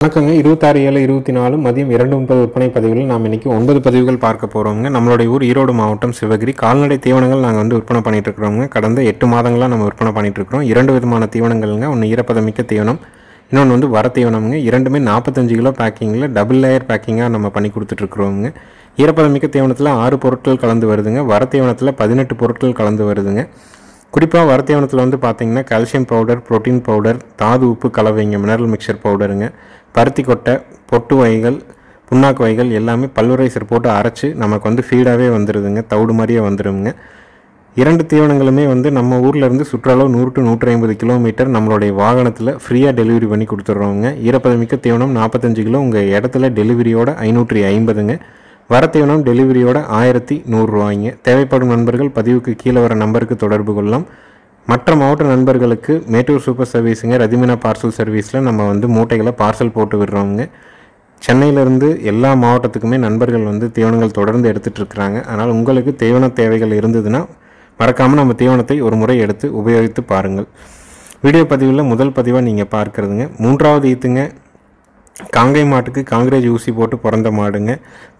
வணக்கங்க. 26/7/24 மதியம் 2:30 விற்பனை பதிவுகளில் நாம் இன்றைக்கி 9 பதிவுகள் பார்க்க போகிறோங்க. நம்மளுடைய ஊர் ஈரோடு மாவட்டம் சிவகிரி. கால்நடை தீவனங்கள் நாங்கள் விற்பனை பண்ணிகிட்டு இருக்கிறோங்க. கடந்த 8 மாதங்களாக நம்ம விற்பனை பண்ணிகிட்டு இருக்கிறோம். 2 விதமான தீவனங்கள்ங்க. ஒன்று ஈரப்பதமிக்க தீவனம், இன்னொன்று வர தீவனம்ங்க. இரண்டுமே 45 கிலோ பேக்கிங்கில் டபுள் லேயர் பேக்கிங்காக நம்ம பண்ணி கொடுத்துட்ருக்குறோங்க. ஈரப்பதமிக்க தீவனத்தில் 6 பொருட்கள் கலந்து வருதுங்க. வர தீவனத்தில் 18 பொருட்கள் கலந்து வருதுங்க. குறிப்பாக வர தீவனத்தில் பார்த்தீங்கன்னா கால்சியம் பவுடர், புரோட்டீன் பவுடர், தாது உப்பு கலவைங்க, மினரல் மிக்சர் பவுடருங்க, பருத்தி கொட்டை, பொட்டு வகைகள், புண்ணாக்கு வகைகள் எல்லாமே பல்வரைசர் போட்டு அரைச்சி நமக்கு ஃபீடாகவே வந்துடுதுங்க. தவிடு மாதிரியே வந்துடுங்க. 2 தீவனங்களுமே நம்ம ஊர்லேருந்து சுற்றளவு 100 to 150 கிலோமீட்டர் நம்மளுடைய வாகனத்தில் ஃப்ரீயாக டெலிவரி பண்ணி கொடுத்துட்றோங்க. ஈரப்பதமிக்க தீவனம் 45 கிலோ உங்கள் இடத்துல டெலிவரியோட 550ங்க. வர தீவனம் டெலிவரியோட 1100 ரூபாய்ங்க. தேவைப்படும் நண்பர்கள் பதிவுக்கு கீழே வர நம்பருக்கு தொடர்பு கொள்ளலாம். மற்ற மாவட்ட நண்பர்களுக்கு மேட்டூர் சூப்பர் சர்வீஸுங்க, ரதிமினா பார்சல் சர்வீஸில் நம்ம மூட்டைகளை பார்சல் போட்டு விடுறோங்க. சென்னையிலேருந்து எல்லா மாவட்டத்துக்குமே நண்பர்கள் தீவனங்கள் தொடர்ந்து எடுத்துகிட்டு இருக்கிறாங்க. அதனால் உங்களுக்கு தீவன தேவைகள் இருந்ததுன்னா மறக்காமல் நம்ம தீவனத்தை ஒரு முறை எடுத்து உபயோகித்து பாருங்கள். வீடியோ பதிவில் முதல் பதிவாக நீங்கள் பார்க்குறதுங்க. 3வது ஈத்துங்க. காங்கை மாட்டுக்கு காங்கிரேஜ் ஊசி போட்டு பிறந்த மாடுங்க.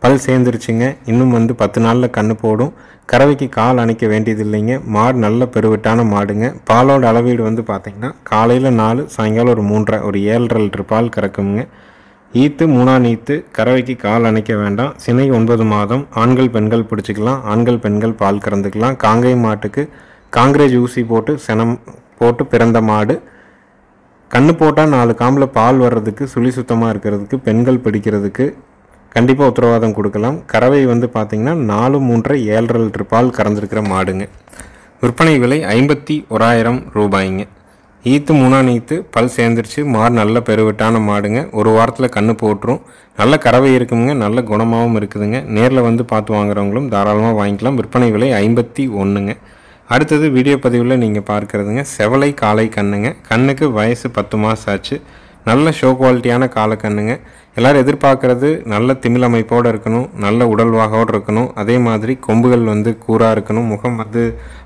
பல் சேர்ந்துருச்சுங்க. இன்னும் 10 நாளில் கன்று போடும். கறவைக்கு கால் அணைக்க வேண்டியது இல்லைங்க. மாடு நல்ல பெருவிட்டான மாடுங்க. பாலோட அளவீடு பார்த்திங்கன்னா காலையில் 4, சாயங்காலம் ஒரு 3.5, ஒரு 7.5 லிட்டர் பால் கறக்குங்க. ஈத்து 3ஆம் ஈத்து. கறவைக்கு கால் அணைக்க வேண்டாம். சினை 9 மாதம். ஆண்கள் பெண்கள் பிடிச்சிக்கலாம். ஆண்கள் பெண்கள் பால் கறந்துக்கலாம். காங்கை மாட்டுக்கு காங்கிரேஜ் ஊசி போட்டு செனம் போட்டு பிறந்த மாடு. கண்ணு போட்டால் 4 காம்பில் பால் வர்றதுக்கு, சுழி சுத்தமாக இருக்கிறதுக்கு, பெண்கள் பிடிக்கிறதுக்கு கண்டிப்பாக உத்தரவாதம் கொடுக்கலாம். கறவை பார்த்திங்கன்னா 4, 3.5, 7.5 லிட்டர் பால் கறந்துருக்கிற மாடுங்க. விற்பனை விலை 51,000 ரூபாய்ங்க. ஈத்து 3ஆம் ஈத்து. பல் சேர்ந்துருச்சு. மாடு நல்ல பெருவிட்டான மாடுங்க. ஒரு வாரத்தில் கன்று போட்டுரும். நல்ல கறவை இருக்குங்க. நல்ல குணமாகவும் இருக்குதுங்க. நேரில் பார்த்து வாங்குறவங்களும் தாராளமாக வாங்கிக்கலாம். விற்பனை விலை 51ங்க. அடுத்தது வீடியோ பதிவில் நீங்கள் பார்க்குறதுங்க செவலை காளை கண்ணுங்க. கண்ணுக்கு வயசு 10 மாதம் ஆச்சு. நல்ல ஷோ குவாலிட்டியான காளை கண்ணுங்க. எல்லோரும் எதிர்பார்க்குறது நல்ல திமிழ் அமைப்போடு இருக்கணும், நல்ல உடல்வாகோடு இருக்கணும், அதே மாதிரி கொம்புகள் கூராக இருக்கணும், முகம்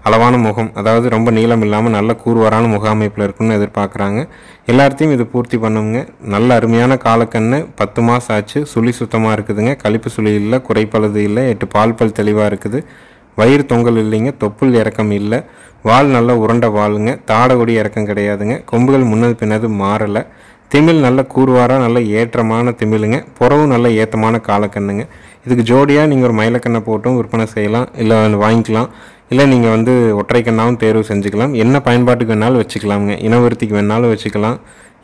அளவான முகம், அதாவது ரொம்ப நீளம் இல்லாமல் நல்ல கூர்வாரான முக அமைப்பில் இருக்கணும்னு எதிர்பார்க்குறாங்க. எல்லாத்தையும் இது பூர்த்தி பண்ணுங்க. நல்ல அருமையான காளைக்கண்ணு. 10 மாதம் ஆச்சு. சுழி சுத்தமாக இருக்குதுங்க. கழிப்பு சுழி இல்லை, குறைப்பழுது இல்லை, 8 பால் தெளிவாக இருக்குது. வயிறு தொங்கல் இல்லைங்க. தொப்புள் இறக்கம் இல்லை. வால் நல்ல உருண்டை வாளுங்க. தாடகொடி இறக்கம் கிடையாதுங்க. கொம்புகள் முன்னது பின்னது மாறலை. திமிழ் நல்ல கூர்வாராக நல்ல ஏற்றமான திமிழுங்க. புறவும் நல்ல ஏற்றமான காளைக்கண்ணுங்க. இதுக்கு ஜோடியாக நீங்கள் ஒரு மயிலக்கண்ணை போட்டும் விற்பனை செய்யலாம், இல்லை வாங்கிக்கலாம். இல்லை நீங்கள் ஒற்றை கண்ணாவும் தேர்வு செஞ்சுக்கலாம். என்ன பயன்பாட்டுக்கு வேணாலும் வச்சுக்கலாமுங்க. இனவிருத்திக்கு வேணாலும் வச்சுக்கலாம்.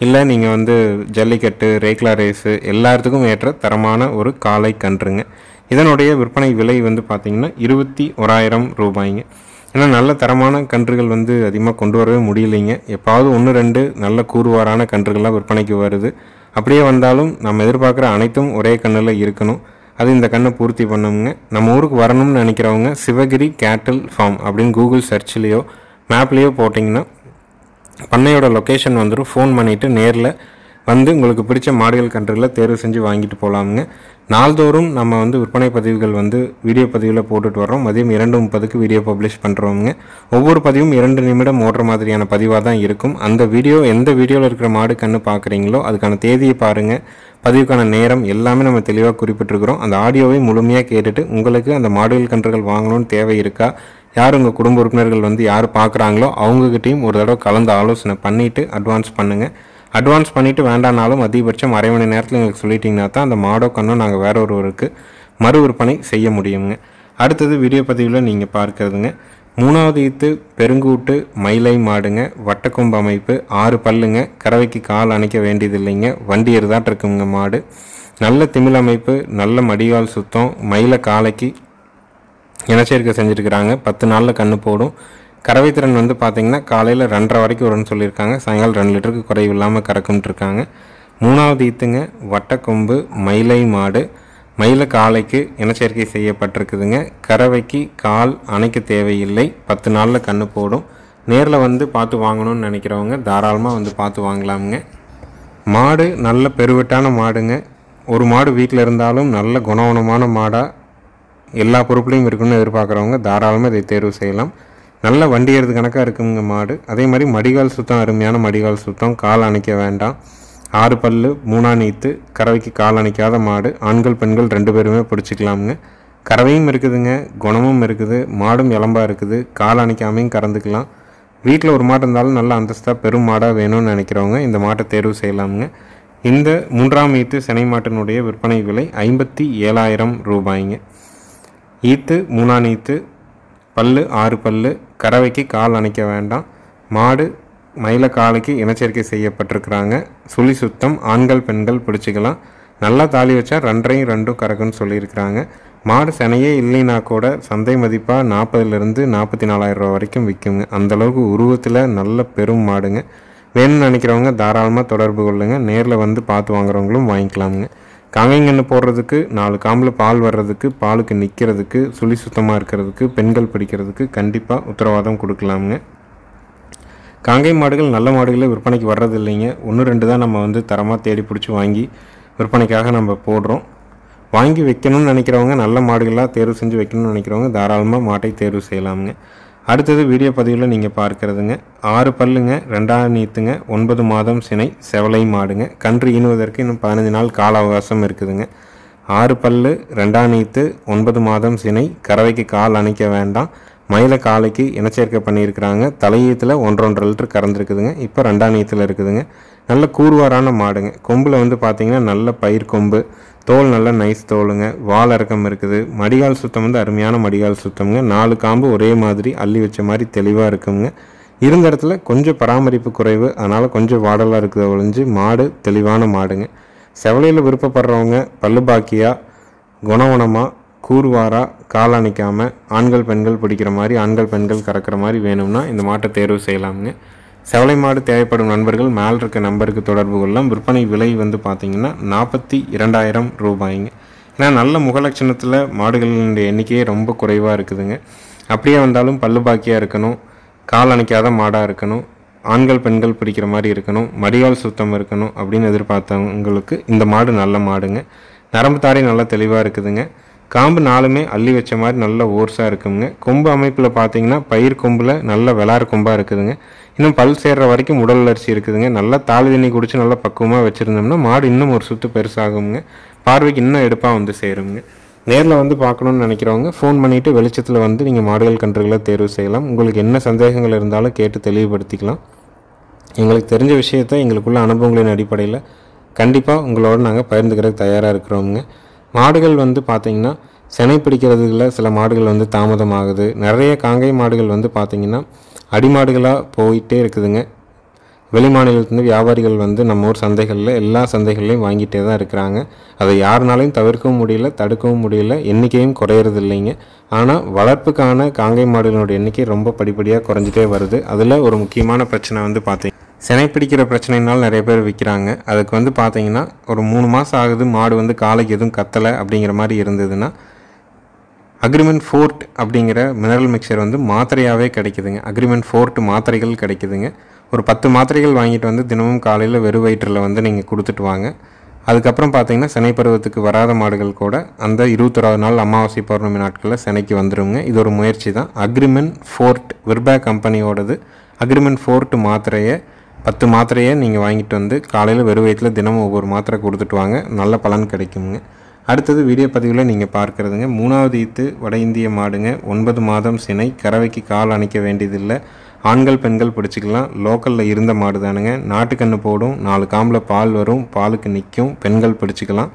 இல்லை நீங்கள் ஜல்லிக்கட்டு, ரேக்லா ரேஸு எல்லாத்துக்கும் ஏற்ற தரமான ஒரு காளை கன்றுங்க. இதனுடைய விற்பனை விலை பார்த்திங்கன்னா 21,000 ரூபாய்ங்க. ஏன்னா நல்ல தரமான கன்றுகள் அதிகமாக கொண்டு வரவே முடியலைங்க. எப்பாவது 1, 2 நல்ல கூறுவாரான கன்றுகள்லாம் விற்பனைக்கு வருது. அப்படியே வந்தாலும் நம்ம எதிர்பார்க்குற அனைத்தும் ஒரே கண்ணில் இருக்கணும். அது இந்த கண்ணை பூர்த்தி பண்ணுங்க. நம்ம ஊருக்கு வரணும்னு நினைக்கிறவங்க சிவகிரி கேட்டில் ஃபார்ம் அப்படின்னு கூகுள் சர்ச்லேயோ மேப்லேயோ போட்டிங்கன்னா பண்ணையோட லொக்கேஷன் வந்துடும். ஃபோன் பண்ணிவிட்டு நேரில் உங்களுக்கு பிடிச்ச மாடுகள் கன்றுகளை தேர்வு செஞ்சு வாங்கிட்டு போகலாமுங்க. நாள்தோறும் நம்ம விற்பனை பதிவுகள் வீடியோ பதிவில் போட்டுட்டு வரோம். மதியம் 2:30க்கு வீடியோ பப்ளிஷ் பண்ணுறோங்க. ஒவ்வொரு பதிவும் 2 நிமிடம் ஓடுற மாதிரியான பதிவாக தான் இருக்கும். அந்த வீடியோ எந்த வீடியோவில் இருக்கிற மாடு கன்று பார்க்குறீங்களோ அதுக்கான தேதியை பாருங்கள். பதிவுக்கான நேரம் எல்லாமே நம்ம தெளிவாக குறிப்பிட்டிருக்கிறோம். அந்த ஆடியோவை முழுமையாக கேட்டுட்டு உங்களுக்கு அந்த மாடுகள் கன்றுகள் வாங்கணும்னு தேவை இருக்கா, யார் உங்கள் குடும்ப உறுப்பினர்கள் யார் பார்க்குறாங்களோ அவங்ககிட்டையும் ஒரு தடவை கலந்து ஆலோசனை பண்ணிவிட்டு அட்வான்ஸ் பண்ணுங்கள். அட்வான்ஸ் பண்ணிவிட்டு வேண்டானாலும் அதிகபட்சம் அரை மணி நேரத்தில் எங்களுக்கு சொல்லிட்டிங்கன்னா தான் அந்த மாடோ கண்ணோ நாங்கள் வேற ஒருவருக்கு மறு விற்பனை செய்ய முடியுங்க. அடுத்தது வீடியோ பதிவில் நீங்கள் பார்க்குறதுங்க 3வது ஈத்து பெருங்கூட்டு மயிலை மாடுங்க. வட்டக்கொம்பு அமைப்பு, 6 பல்லுங்க. கறவைக்கு கால் அணைக்க வேண்டியது இல்லைங்க. வண்டி எருதாட்டு இருக்குங்க மாடு. நல்ல திமிழ் அமைப்பு, நல்ல மடிகால் சுத்தம். மயிலை காலைக்கு இனச்சேர்க்கை செஞ்சுருக்கிறாங்க. 10 நாளில் கன்று போடும். கறவை திறன் பார்த்திங்கன்னா காலையில் 2:30 வரைக்கும் வரும்னு சொல்லியிருக்காங்க. சாயங்காலம் 2 லிட்டருக்கு குறைவு இல்லாமல் கறக்கும்ட்டு இருக்காங்க. 3வது ஈத்துங்க. வட்டக்கொம்பு மயிலை மாடு. மயிலை காலைக்கு இனச்சேர்க்கை செய்யப்பட்டிருக்குதுங்க. கறவைக்கு கால் அணைக்க தேவையில்லை. 10 நாளில் கன்று போடும். நேரில் பார்த்து வாங்கணும்னு நினைக்கிறவங்க தாராளமாக பார்த்து வாங்கலாமுங்க. மாடு நல்ல பெருவிட்டான மாடுங்க. ஒரு மாடு வீட்டில் இருந்தாலும் நல்ல குணவனமான மாடாக எல்லா பொறுப்புலையும் இருக்குன்னு எதிர்பார்க்குறவங்க தாராளமாக இதை தேர்வு செய்யலாம். நல்ல வண்டி ஏறுது கணக்காக இருக்குங்க மாடு. அதே மாதிரி மடிகால் சுத்தம், அருமையான மடிகால் சுத்தம். கால் அணைக்க வேண்டாம். 6 பல்லு 3 நீத்து கறவைக்கு கால் அணைக்காத மாடு. ஆண்கள் பெண்கள் 2 பேருமே பிடிச்சிக்கலாமுங்க. கறவையும் இருக்குதுங்க, குணமும் இருக்குது, மாடும் இளம்பா இருக்குது, கால் அணைக்காமையும் கறந்துக்கலாம். வீட்டில் ஒரு மாடு இருந்தாலும் நல்ல அந்தஸ்தாக பெரும் மாடாக வேணும்னு நினைக்கிறவங்க இந்த மாட்டை தேர்வு செய்யலாமுங்க. இந்த 3ஆம் ஈத்து சினை மாட்டினுடைய விற்பனை விலை 57,000 ரூபாய்ங்க. ஈத்து 3ஆம் ஈத்து, பல்லு 6 பல்லு, கறவைக்கு கால் அணைக்க வேண்டாம். மாடு மயில காலைக்கு இனச்சேர்க்கை செய்யப்பட்டிருக்கிறாங்க. சுழி சுத்தம், ஆண்கள் பெண்கள் பிடிச்சிக்கலாம். நல்லா தாலி வச்சா 2 கறக்குன்னு சொல்லியிருக்கிறாங்க. மாடு சனையே இல்லைனா கூட சந்தை மதிப்பாக 40,000 44,000 ரூபா வரைக்கும் விற்குங்க. அந்தளவுக்கு உருவத்தில் நல்ல பெரும் மாடுங்க. வேணும்னு நினைக்கிறவங்க தாராளமாக தொடர்பு கொள்ளுங்க. நேரில் வந்து பார்த்து வாங்குறவங்களும் வாங்கிக்கலாமுங்க. காங்கைங்கன்று போடுறதுக்கு, 4 காம்பில் பால் வர்றதுக்கு, பாலுக்கு நிற்கிறதுக்கு, சுழி சுத்தமாக இருக்கிறதுக்கு, பெண்கள் பிடிக்கிறதுக்கு கண்டிப்பாக உத்தரவாதம் கொடுக்கலாமுங்க. காங்கை மாடுகள் நல்ல மாடுகளே விற்பனைக்கு வர்றது இல்லைங்க. 1-2 தான் நம்ம வந்து தரமாக தேடி பிடிச்சி வாங்கி விற்பனைக்காக நம்ம போடுறோம். வாங்கி வைக்கணும்னு நினைக்கிறவங்க, நல்ல மாடுகளாக தேர்வு செஞ்சு வைக்கணும்னு நினைக்கிறவங்க தாராளமாக மாட்டை தேர்வு செய்யலாமுங்க. அடுத்தது வீடியோ பதிவில் நீங்கள் பார்க்குறதுங்க 6 பல்லுங்க, 2ஆம் நீத்துங்க, 9 மாதம் சினை, செவலை மாடுங்க. கன்று ஈனுவதற்கு இன்னும் 15 நாள் கால அவகாசம் இருக்குதுங்க. 6 பல்லு, 2ஆம் நீத்து, 9 மாதம் சினை, கறவைக்கு கால் அணைக்க வேண்டாம். மயில காலைக்கு இனச்சேர்க்கை பண்ணியிருக்கிறாங்க. தலையீத்தில் 1.5 லிட்டர் கறந்துருக்குதுங்க. இப்போ 2ஆம் நீத்தில் இருக்குதுங்க. நல்ல கூர்வாரான மாடுங்க. கொம்பில் வந்து பார்த்திங்கன்னா நல்ல பயிர் கொம்பு, தோல் நல்ல நைஸ் தோலுங்க. வால் இறக்கம் இருக்குது. மடிகால் சுத்தம் வந்து அருமையான மடிகால் சுத்தம்ங்க. 4 காம்பு ஒரே மாதிரி அள்ளி வச்ச மாதிரி தெளிவாக இருக்குங்க. இருந்த இடத்துல கொஞ்சம் பராமரிப்பு குறைவு, அதனால் கொஞ்சம் வாடலாக இருக்குது ஒழிஞ்சு மாடு தெளிவான மாடுங்க. செவலையில் விருப்பப்படுறவங்க பல்லு பாக்கியாக, குணவனமாக, கூர்வாரா, கால் அணைக்காமல், ஆண்கள் பெண்கள் பிடிக்கிற மாதிரி, ஆண்கள் பெண்கள் கறக்கிற மாதிரி வேணும்னா இந்த மாட்டை தேர்வு செய்யலாமுங்க. செவலை மாடு தேவைப்படும் நண்பர்கள் மேல் இருக்க நம்பருக்கு தொடர்பு கொள்ளலாம். விற்பனை விலை வந்து பார்த்திங்கன்னா 42,000 ரூபாய்ங்க. ஏன்னா நல்ல முகலட்சணத்தில் மாடுகளினுடைய எண்ணிக்கையே ரொம்ப குறைவாக இருக்குதுங்க. அப்படியே வந்தாலும் பல்லு பாக்கியாக இருக்கணும், கால் அணைக்காத மாடாக இருக்கணும், ஆண்கள் பெண்கள் பிடிக்கிற மாதிரி இருக்கணும், மடிகால் சுத்தம் இருக்கணும் அப்படின்னு எதிர்பார்த்தவங்களுக்கு இந்த மாடு நல்ல மாடுங்க. நரம்பு தாரை நல்லா தெளிவாக இருக்குதுங்க. காம்பு 4மே அள்ளி வச்ச மாதிரி நல்ல ஓர்ஸாக இருக்குங்க. கொம்பு அமைப்பில் பார்த்தீங்கன்னா பயிர் கொம்பில் நல்ல வெளாறு கொம்பாக இருக்குதுங்க. இன்னும் பல் சேர்ற வரைக்கும் உடல் வளர்ச்சி இருக்குதுங்க. நல்லா தாலி தண்ணி குடிச்சு நல்லா பக்குவமாக வச்சுருந்தோம்னா மாடு இன்னும் ஒரு சுற்று பெருசாகுங்க. பார்வைக்கு இன்னும் எடுப்பாக வந்து சேருங்க. நேரில் வந்து பார்க்கணுன்னு நினைக்கிறவங்க ஃபோன் பண்ணிவிட்டு வெளிச்சத்தில் வந்து நீங்கள் மாடுகள் கன்றுகளை தேர்வு செய்யலாம். உங்களுக்கு என்ன சந்தேகங்கள் இருந்தாலும் கேட்டு தெளிவுபடுத்திக்கலாம். எங்களுக்கு தெரிஞ்ச விஷயத்தை எங்களுக்குள்ள அனுபவங்களின் அடிப்படையில் கண்டிப்பாக உங்களோட நாங்கள் பகிர்ந்துக்கிறதுக்கு தயாராக இருக்கிறோங்க. மாடுகள் வந்து பார்த்திங்கன்னா சினை பிடிக்கிறதுல சில மாடுகள் வந்து தாமதமாகுது. நிறைய காங்கை மாடுகள் வந்து பார்த்திங்கன்னா அடிமாடுகளாக போயிட்டே இருக்குதுங்க. வெளி மாநிலத்துலேருந்து வியாபாரிகள் வந்து நம்ம ஊர் சந்தைகளில் எல்லா சந்தைகள்லையும் வாங்கிட்டே தான் இருக்கிறாங்க. அதை யாருனாலையும் தவிர்க்கவும் முடியல, தடுக்கவும் முடியல, எண்ணிக்கையும் குறையிறது இல்லைங்க. ஆனால் வளர்ப்புக்கான காங்கை மாடுகளோட எண்ணிக்கை ரொம்ப படிப்படியாக குறைஞ்சிட்டே வருது. அதில் ஒரு முக்கியமான பிரச்சனை வந்து பார்த்திங்கன்னா சினை பிடிக்கிற பிரச்சனைனால நிறைய பேர் விற்கிறாங்க. அதுக்கு வந்து பார்த்திங்கன்னா ஒரு 3 மாதம் ஆகுது, மாடு வந்து காலைக்கு எதுவும் கத்தலை அப்படிங்கிற மாதிரி இருந்ததுன்னா அக்ரிமெண்ட் ஃபோர்ட் அப்படிங்கிற மினரல் மிக்சர் வந்து மாத்திரையாகவே கிடைக்குதுங்க. அக்ரிமெண்ட் ஃபோர்ட் மாத்திரைகள் கிடைக்குதுங்க. ஒரு 10 மாத்திரைகள் வாங்கிட்டு வந்து தினமும் காலையில் வெறும் வயிற்றில் வந்து நீங்கள் கொடுத்துட்டு வாங்க. அதுக்கப்புறம் பார்த்திங்கன்னா சினை பருவத்துக்கு வராத மாடுகள் கூட அந்த 21வது நாள் அமாவாசை பௌர்ணமி நாட்களில் சினைக்கு வந்துடுங்க. இது ஒரு முயற்சி தான். அக்ரிமெண்ட் ஃபோர்ட் விர்பேக் கம்பெனியோடது. அக்ரிமெண்ட் ஃபோர்ட் மாத்திரையை 10 மாத்திரையை நீங்கள் வாங்கிட்டு வந்து காலையில் வெறும் வயிற்றில் தினமும் ஒவ்வொரு மாத்திரை கொடுத்துட்டு வாங்க. நல்ல பலன் கிடைக்குங்க. அடுத்தது வீடியோ பதிவில் நீங்கள் பார்க்குறதுங்க 3ஆவது ஈத்து வட இந்திய மாடுங்க. 9 மாதம் சினை, கறவைக்கு கால் அணைக்க வேண்டியதில்லை, ஆண்கள் பெண்கள் பிடிச்சிக்கலாம். லோக்கலில் இருந்த மாடு தானுங்க. நாட்டுக்கன்று போடும், 4 காம்பில் பால் வரும், பாலுக்கு நிற்கும், பெண்கள் பிடிச்சிக்கலாம்.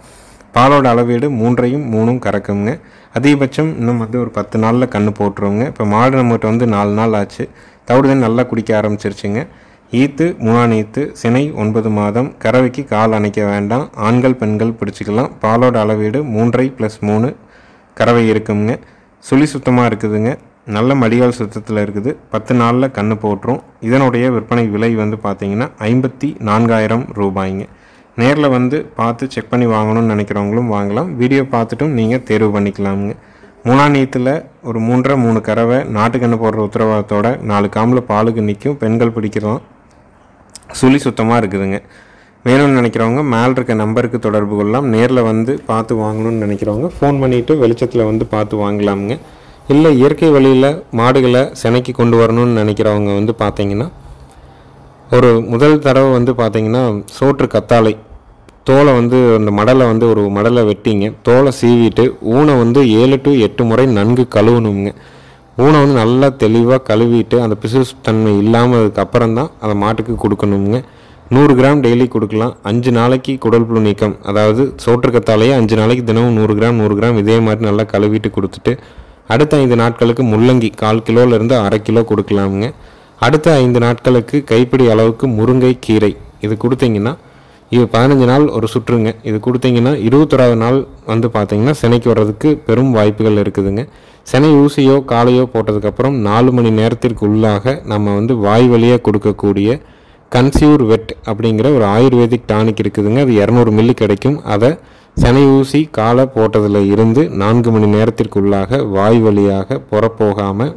பாலோட அளவீடு 3 கறக்குங்க. அதிகபட்சம் இன்னும் வந்து ஒரு 10 நாளில் கன்று போட்டுருவோங்க. இப்போ மாடு நம்மகிட்ட வந்து 4 நாள் ஆச்சு. தவிடு தண்ணி நல்லா குடிக்க ஆரம்பிச்சிருச்சுங்க. ஈத்து 3ஆம் ஈத்து, சினை 9 மாதம், கறவைக்கு கால் அணைக்க வேண்டாம், ஆண்கள் பெண்கள் பிடிச்சிக்கலாம். பாலோட அளவீடு 3+3 கறவை இருக்குங்க. சுழி சுத்தமாக இருக்குதுங்க. நல்ல மடிகால் சுத்தத்தில் இருக்குது. 10 நாளில் கன்று போட்டுரும். இதனுடைய விற்பனை விலை வந்து பார்த்திங்கன்னா 54,000 ரூபாய்ங்க. நேரில் வந்து பார்த்து செக் பண்ணி வாங்கணும்னு நினைக்கிறவங்களும் வாங்கலாம். வீடியோ பார்த்துட்டும் நீங்கள் தேர்வு பண்ணிக்கலாமுங்க. 3ஆம் ஈத்தில் ஒரு 3 கறவை, நாட்டுக்கன்று போடுற உத்தரவாதத்தோட 4 காம்பில் பாலுக்கு நிற்கும், பெண்கள் பிடிக்கலாம். சுழி சுத்தமாக இருக்குதுங்க. வேணும்னு நினைக்கிறவங்க மேல் இருக்க நம்பருக்கு தொடர்பு கொள்ளலாம். நேரில் வந்து பார்த்து வாங்கணும்னு நினைக்கிறவங்க ஃபோன் பண்ணிவிட்டு வெளிச்சத்தில் வந்து பார்த்து வாங்கலாமுங்க. இல்லை இயற்கை வழியில் மாடுகளை சினைக்கு கொண்டு வரணும்னு நினைக்கிறவங்க வந்து பார்த்திங்கன்னா ஒரு முதல் தடவை வந்து பார்த்திங்கன்னா சோற்று கத்தாழை தோலை வந்து அந்த மடலை வந்து ஒரு மடலை வெட்டிங்க, தோலை சீவிட்டு ஊனை வந்து 7 to 8 முறை நன்கு கழுவணுங்க. ஊனை வந்து நல்லா தெளிவாக கழுவிட்டு அந்த பிசுபிசு தன்மை இல்லாமதுக்கு அப்புறம் தான் அந்த மாட்டுக்கு கொடுக்கணுங்க. 100 கிராம் டெய்லி கொடுக்கலாம். 5 நாளைக்கு குடல் புழு நீக்கம், அதாவது சோற்றுக்கத்தாலேயே 5 நாளைக்கு தினமும் 100 கிராம் இதே மாதிரி நல்லா கழுவிட்டு கொடுத்துட்டு அடுத்த 5 நாட்களுக்கு முள்ளங்கி 1/4 கிலோலேருந்து 1/2 கிலோ கொடுக்கலாமுங்க. அடுத்த 5 நாட்களுக்கு கைப்பிடி அளவுக்கு முருங்கை கீரை இது கொடுத்தீங்கன்னா இது 15 நாள் ஒரு சுற்றுங்க. இது கொடுத்தீங்கன்னா 21வது நாள் வந்து பார்த்திங்கன்னா சினைக்கு வர்றதுக்கு பெரும் வாய்ப்புகள் இருக்குதுங்க. சினை ஊசியோ காலையோ போட்டதுக்கப்புறம் 4 மணி நேரத்திற்கு உள்ளாக நம்ம வந்து வாய் வழியாக கொடுக்கக்கூடிய கன்சியூர் வெட் அப்படிங்கிற ஒரு ஆயுர்வேதிக் டானிக் இருக்குதுங்க. அது 200 மில்லி கிடைக்கும். அதை சினை ஊசி காலை போட்டதில் இருந்து 4 மணி நேரத்திற்குள்ளாக வாய் வழியாக புறப்போகாமல்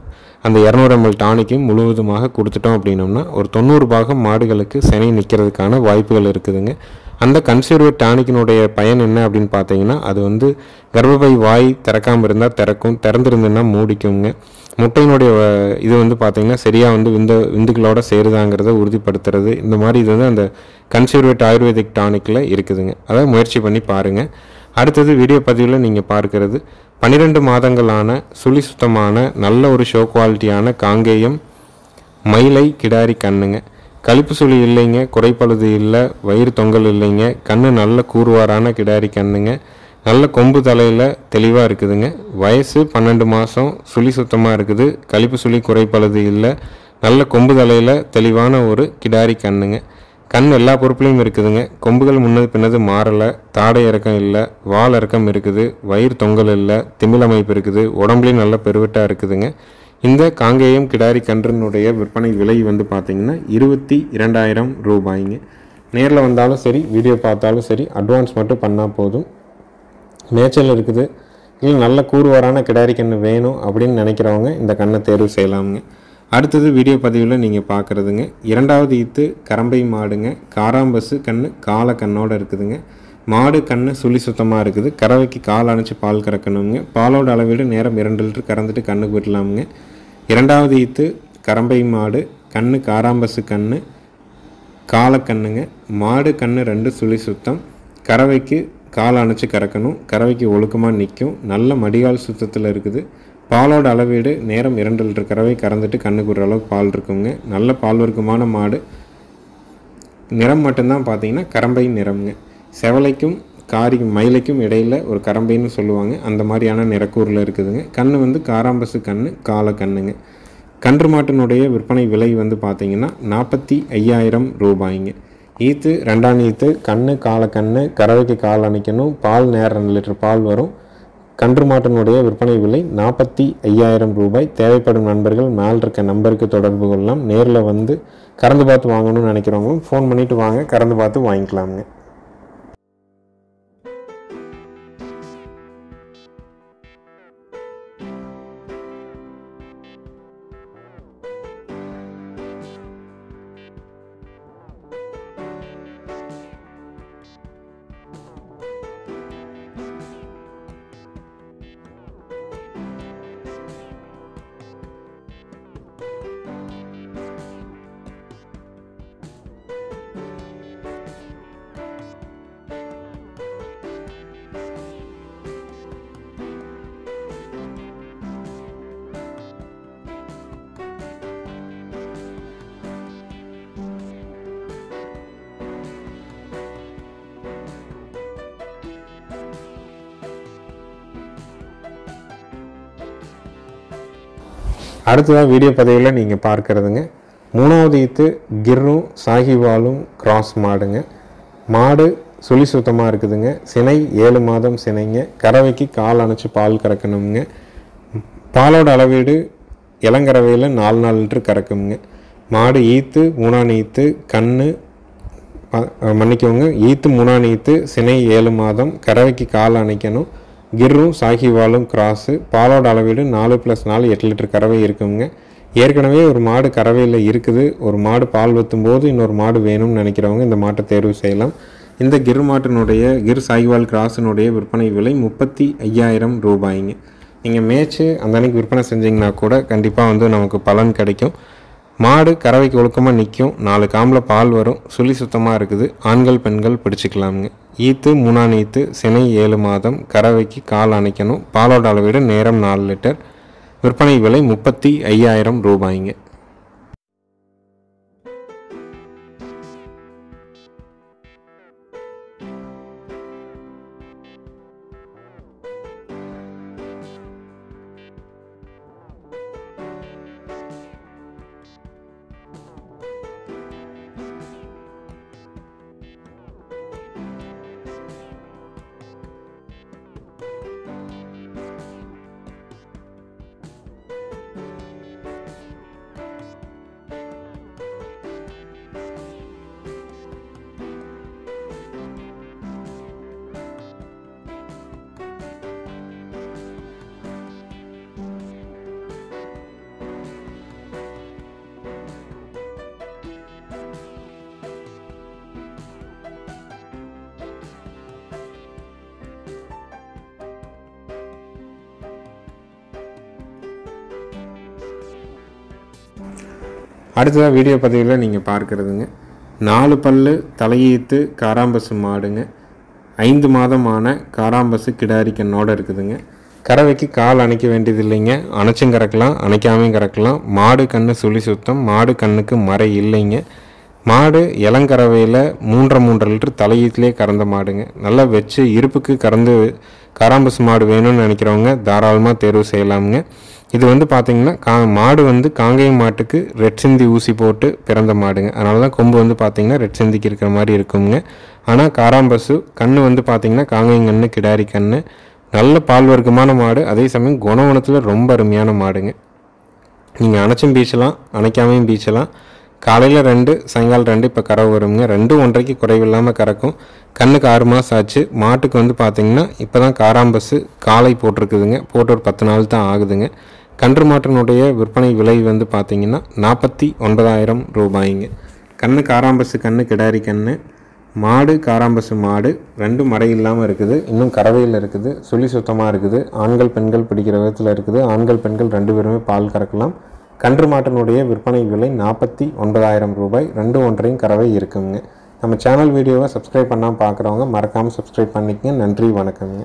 அந்த 200 ml டானிக்கையும் முழுவதுமாக கொடுத்துட்டோம் அப்படின்னோம்னா ஒரு 90 பாகம் மாடுகளுக்கு சினை நிற்கிறதுக்கான வாய்ப்புகள் இருக்குதுங்க. அந்த கன்சர்வேட் டானிக்கினுடைய பயன் என்ன அப்படின்னு பார்த்தீங்கன்னா, அது வந்து கர்ப்பப்பை வாய் திறக்காமல் இருந்தால் திறக்கும், திறந்துருந்துன்னா மூடிக்குங்க. முட்டையினுடைய இது வந்து பார்த்திங்கன்னா சரியாக வந்து விந்துகளோட சேருதாங்கிறத உறுதிப்படுத்துறது. இந்த மாதிரி இது வந்து அந்த கன்சர்வேட் ஆயுர்வேதிக் டானிக்கில் இருக்குதுங்க. அதை முயற்சி பண்ணி பாருங்கள். அடுத்தது வீடியோ பதிவில் நீங்கள் பார்க்கிறது 12 மாதங்களான சுழி சுத்தமான நல்ல ஒரு ஷோ குவாலிட்டியான காங்கேயம் மயிலை கிடாரி கண்ணுங்க. கழிப்பு சுழி இல்லைங்க, குறைப்பழுது இல்லை, வயிறு தொங்கல் இல்லைங்க, கண்ணு நல்ல கூறுவாரான கிடாரி கண்ணுங்க. நல்ல கொம்பு தலையில் தெளிவாக இருக்குதுங்க. வயசு 12 மாதம், சுழி சுத்தமாக இருக்குது, கழிப்பு சுழி குறைப்பழுது இல்லை, நல்ல கொம்பு தலையில் தெளிவான ஒரு கிடாரி கண்ணுங்க. கண் எல்லா பொறுப்புலையும் இருக்குதுங்க. கொம்புகள் முன்னது பின்னது மாறலை, தாடை இறக்கம் இல்லை, வால் இறக்கம் இருக்குது, வயிறு தொங்கல் இல்லை, திமிழ் அமைப்பு இருக்குது, உடம்புலையும் நல்ல பெருவட்டாக இருக்குதுங்க. இந்த காங்கேயம் கிடாரி கன்றினுடைய விற்பனை விலை வந்து பார்த்திங்கன்னா 22,000 ரூபாய்ங்க. நேரில் வந்தாலும் சரி, வீடியோ பார்த்தாலும் சரி, அட்வான்ஸ் மட்டும் பண்ணால் போதும். மேய்ச்சல் இருக்குது, இல்லை நல்ல கூறுவாரான கிடாரி கன்று வேணும் அப்படின்னு நினைக்கிறவங்க இந்த கண்ணை தேர்வு செய்யலாமுங்க. அடுத்தது வீடியோ பதிவில் நீங்கள் பார்க்குறதுங்க 2வது ஈத்து கரம்பை மாடுங்க. காராம்பசு கன்று காலை கண்ணோடு இருக்குதுங்க. மாடு கண்ணு சுழி சுத்தமாக இருக்குது. கறவைக்கு கால் அணைச்சி பால் கறக்கணுங்க. பாலோட அளவீடு நேரம் 2 லிட்டர் கறந்துட்டு கண்ணுக்கு விடலாமுங்க. 2வது ஈத்து கரம்பை மாடு, கண்ணு காராம்பசு கண்ணு, காலை கண்ணுங்க. மாடு கண்ணு 2 சுழி சுத்தம், கறவைக்கு கால் அணைச்சி கறக்கணும், கறவைக்கு ஒழுக்கமாக நிற்கும், நல்ல மடிகால் சுத்தத்தில் இருக்குது. பாலோட அளவீடு நேரம் 2 லிட்டர் கறவை கறந்துட்டு கண்ணுக்கு விடுற அளவுக்கு பால் இருக்குங்க. நல்ல பால் வர்க்கமான மாடு. நிறம் மட்டும்தான் பார்த்தீங்கன்னா கரம்பை நிறம்ங்க. செவலைக்கும் மயிலைக்கும் இடையில் ஒரு கரம்பைன்னு சொல்லுவாங்க, அந்த மாதிரியான நிறக்கூரில் இருக்குதுங்க. கண்ணு வந்து காராம்பசு கண்ணு, காலை கண்ணுங்க. கன்று மாட்டினுடைய விற்பனை விலை வந்து பார்த்திங்கன்னா 45,000 ரூபாய்ங்க. ஈத்து 2ஆம் ஈத்து கண்ணு காலை கண்ணு, கறவைக்கு கால் அணைக்கணும், பால் நேரம் 2 லிட்டர் பால் வரும். கன்று மாட்டினுடைய விற்பனை விலை 45,000 ரூபாய். தேவைப்படும் நண்பர்கள் மேல் இருக்க நம்பருக்கு தொடர்பு கொள்ளலாம். நேரில் வந்து கறந்து பார்த்து வாங்கணும்னு நினைக்கிறவங்களும் ஃபோன் பண்ணிவிட்டு வாங்க, கறந்து பார்த்து வாங்கிக்கலாமுங்க. அடுத்ததாக வீடியோ பதிவில் நீங்கள் பார்க்குறதுங்க 3வது ஈத்து கிர்ரும் சாஹிவாலும் கிராஸ் மாடுங்க. மாடு சுழி சுத்தமாக இருக்குதுங்க. சினை 7 மாதம் சினைங்க. கறவைக்கு கால் அணைச்சி பால் கறக்கணுங்க. பாலோட அளவீடு இளங்கறவையில் 4 லிட்டர் கறக்குங்க. மாடு ஈத்து 3ஆம் ஈத்து கண்ணு மன்னிக்கவங்க ஈத்து 3ஆம் ஈத்து சினை 7 மாதம், கறவைக்கு கால் அணைக்கணும். கிர்ரும் சாஹிவாலும் கிராஸு. பாலோட அளவீடு 4+4 8 லிட்டர் கறவை இருக்குங்க. ஏற்கனவே ஒரு மாடு கறவையில் இருக்குது, ஒரு மாடு பால் ஊற்றும் போது இன்னொரு மாடு வேணும்னு நினைக்கிறவங்க இந்த மாட்டை தேர்வு செய்யலாம். இந்த கிர் மாட்டினுடைய கிர் சாஹிவால் கிராஸினுடைய விற்பனை விலை 35,000 ரூபாய்ங்க. நீங்கள் மேய்ச்சி அந்த அன்னைக்கு விற்பனை செஞ்சிங்கன்னா கூட கண்டிப்பாக வந்து நமக்கு பலன் கிடைக்கும். மாடு கறவைக்கு ஒழுக்கமாக நிற்கும், 4 காம்பில் பால் வரும், சுழி சுத்தமாக இருக்குது. ஆண்கள் பெண்கள் பிடிச்சிக்கலாமுங்க. ஈத்து 3ஆம் ஈத்து, சினை 7 மாதம், கறவைக்கு கால் அணைக்கணும். பாலோட அளவீடு நேரம் 4 லிட்டர். விற்பனை விலை 35,000 ரூபாய்ங்க. அடுத்ததாக வீடியோ பதிவில் நீங்கள் பார்க்குறதுங்க 4 பல்லு தலையீத்து காராம்பசு மாடுங்க. 5 மாதமான காராம்பசு கிடாரி கண்ணோடு இருக்குதுங்க. கறவைக்கு கால் அணைக்க வேண்டியது இல்லைங்க. அணைச்சும் கறக்கலாம், அணைக்காமையும் கறக்கலாம். மாடு கண்ணு சுழி சுத்தம், மாடு கண்ணுக்கு மறை இல்லைங்க. மாடு இளங்கறவையில் 3.5 லிட்டர் தலையீத்துலேயே கறந்த மாடுங்க. நல்லா வச்சு இருப்புக்கு கறந்து காராம்பசு மாடு வேணும்னு நினைக்கிறவங்க தாராளமாக தேர்வு செய்யலாமுங்க. இது வந்து பார்த்திங்கன்னா மாடு வந்து காங்கேயம் மாட்டுக்கு ரெட் சிந்தி ஊசி போட்டு பிறந்த மாடுங்க. அதனால தான் கொம்பு வந்து பார்த்திங்கன்னா ரெட் சிந்திக்கு இருக்கிற மாதிரி இருக்குங்க. ஆனால் காராம்பசு கண்ணு வந்து பார்த்திங்கன்னா காங்கேயம் கண்ணு கிடாரி கண்ணு, நல்ல பால் வர்க்கமான மாடு. அதே சமயம் குணவனத்தில் ரொம்ப அருமையான மாடுங்க. நீங்கள் அணைச்சும் பீச்சலாம், அணைக்காமையும் பீச்சலாம். காலையில் 2, சாயங்காலம் 2 இப்போ கறவை வருங்க. 2 1/2க்கு குறைவில்லாமல் கறக்கும். கண்ணுக்கு 6 மாதம் ஆச்சு. மாட்டுக்கு வந்து பார்த்திங்கன்னா இப்போ தான் காராம்பசு காலை போட்டிருக்குதுங்க. போட்டு ஒரு 10 நாள் தான் ஆகுதுங்க. கன்று மாட்டினுடைய விற்பனை விலை வந்து பார்த்திங்கன்னா 49,000 ரூபாய்ங்க. கண்ணு காராம்பசு கண்ணு கிடாரி கண்ணு, மாடு காராம்பசு மாடு 2 மறை இல்லாமல் இருக்குது. இன்னும் கறவையில் இருக்குது, சுழி சுத்தமாக இருக்குது. ஆண்கள் பெண்கள் பிடிக்கிற விதத்தில் இருக்குது. ஆண்கள் பெண்கள் 2 பேருமே பால் கறக்கலாம். கன்று மாட்டினுடைய விற்பனை விலை 49,000 ரூபாய். 2 1/2 கறவை இருக்குங்க. நம்ம சேனல் வீடியோவை சப்ஸ்கிரைப் பண்ணாமல் பார்க்குறவங்க மறக்காமல் சப்ஸ்கிரைப் பண்ணிக்கங்க. நன்றி, வணக்கங்க.